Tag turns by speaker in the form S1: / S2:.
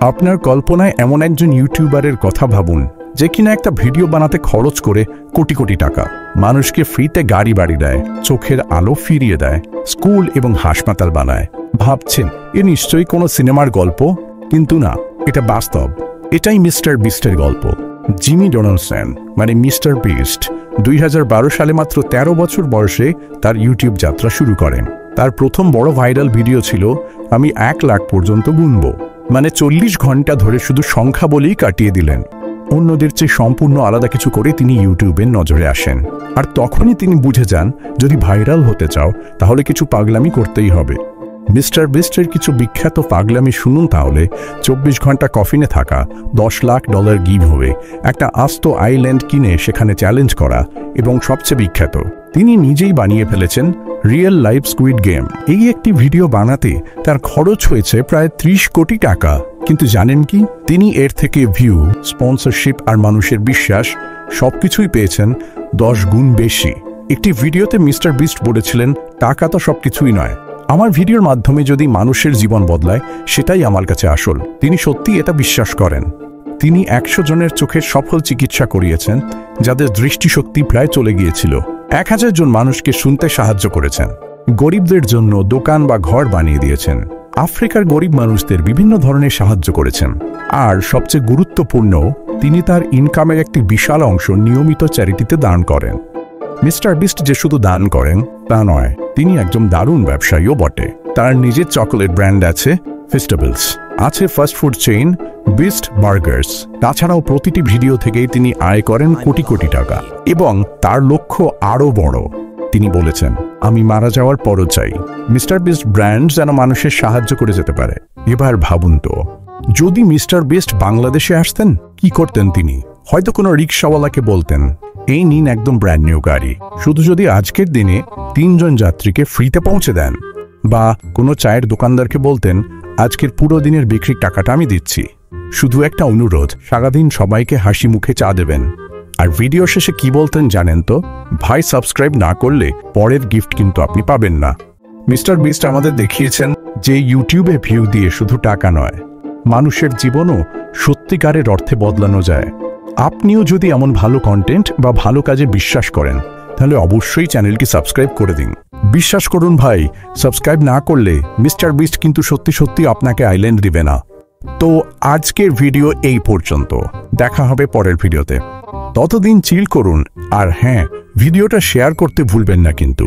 S1: আপনার কল্পনায় এমন একজন ইউটিউবারের কথা ভাবুন যে কিনা একটা ভিডিও বানাতে খরচ করে কোটি কোটি টাকা, মানুষকে ফ্রিতে গাড়ি বাড়ি দেয়, চোখের আলো ফিরিয়ে দেয়, স্কুল এবং হাসপাতাল বানায়। ভাবছেন এ নিশ্চয়ই কোনো সিনেমার গল্প, কিন্তু না, এটা বাস্তব। এটাই মিস্টার বিস্টের গল্প। জিমি ডোনালসন মানে মিস্টার বিস্ট 2012 সালে মাত্র 13 বছর বয়সে তার ইউটিউব যাত্রা শুরু করেন। তার প্রথম বড় ভাইরাল ভিডিও ছিল আমি 1 লাখ পর্যন্ত গুনব, মানে 40 ঘন্টা ধরে শুধু সংখ্যা বলেই কাটিয়ে দিলেন। অন্যদের চেয়ে সম্পূর্ণ আলাদা কিছু করে তিনি ইউটিউবের নজরে আসেন। আর তখনই তিনি বুঝে যান যদি ভাইরাল হতে চাও তাহলে কিছু পাগলামি করতেই হবে। মিস্টার বিস্টের কিছু বিখ্যাত পাগলামি শুনুন তাহলে। 24 ঘন্টা কফিনে থাকা, $10 লাখ গিভ হবে, একটা আস্ত আইল্যান্ড কিনে সেখানে চ্যালেঞ্জ করা, এবং সবচেয়ে বিখ্যাত তিনি নিজেই বানিয়ে ফেলেছেন রিয়েল লাইফ স্কুইড গেম। এই একটি ভিডিও বানাতে তার খরচ হয়েছে প্রায় 30 কোটি টাকা। কিন্তু জানেন কি, তিনি এর থেকে ভিউ, স্পন্সরশিপ আর মানুষের বিশ্বাস সবকিছুই পেয়েছেন 10 গুণ বেশি। একটি ভিডিওতে মিস্টার বিস্ট বলেছিলেন, টাকা তো সবকিছুই নয়, আমার ভিডিওর মাধ্যমে যদি মানুষের জীবন বদলায় সেটাই আমার কাছে আসল। তিনি সত্যি এটা বিশ্বাস করেন। তিনি 100 জনের চোখের সফল চিকিৎসা করিয়েছেন যাদের দৃষ্টিশক্তি প্রায় চলে গিয়েছিল। 1000 জন মানুষকে শুনতে সাহায্য করেছেন। গরিবদের জন্য দোকান বা ঘর বানিয়ে দিয়েছেন। আফ্রিকার গরিব মানুষদের বিভিন্ন ধরনের সাহায্য করেছেন। আর সবচেয়ে গুরুত্বপূর্ণ, তিনি তার ইনকামের একটি বিশাল অংশ নিয়মিত চ্যারিটিতে দান করেন। মিস্টার বিস্ট যে শুধু দান করেন তা নয়, তিনি একজন দারুণ ব্যবসায়ীও বটে। তার নিজের চকোলেট ব্র্যান্ড আছে, ফেস্টিভ্যালস, আছে ফাস্টফুড চেইন বিস্ট বার্গার্স। তাছাড়াও প্রতিটি ভিডিও থেকেই তিনি আয় করেন কোটি কোটি টাকা, এবং তার লক্ষ্য আরও বড়। তিনি বলেছেন, আমি মারা যাওয়ার পরও চাই মিস্টার বিস্ট ব্র্যান্ড যেন মানুষের সাহায্য করে যেতে পারে। এবার ভাবুন তো, যদি মিস্টার বিস্ট বাংলাদেশে আসতেন, কি করতেন তিনি? হয়তো কোনো রিক্সাওয়ালাকে বলতেন, এই নিন একদম ব্র্যান্ড নিউ গাড়ি, শুধু যদি আজকের দিনে 3 জন যাত্রীকে ফ্রিতে পৌঁছে দেন। বা কোনো চায়ের দোকানদারকে বলতেন, আজকের পুরো দিনের বিক্রির টাকাটা আমি দিচ্ছি, শুধু একটা অনুরোধ, সারাদিন সবাইকে হাসি মুখে চা দেবেন। আর ভিডিও শেষে কি বলতেন জানেন তো? ভাই, সাবস্ক্রাইব না করলে পরের গিফট কিন্তু আপনি পাবেন না। মিস্টার বিস্ট আমাদের দেখিয়েছেন যে ইউটিউবে ভিউ দিয়ে শুধু টাকা নয়, মানুষের জীবনও সত্যিকারের অর্থে বদলানো যায়। আপনিও যদি এমন ভালো কন্টেন্ট বা ভালো কাজে বিশ্বাস করেন তাহলে অবশ্যই চ্যানেলটি সাবস্ক্রাইব করে দিন। বিশ্বাস করুন ভাই, সাবস্ক্রাইব না করলে মিস্টার বিস্ট কিন্তু সত্যি সত্যি আপনাকে আইল্যান্ড দিবে না। তো আজকের ভিডিও এই পর্যন্ত, দেখা হবে পরের ভিডিওতে। ততদিন চিল করুন, আর হ্যাঁ, ভিডিওটা শেয়ার করতে ভুলবেন না কিন্তু।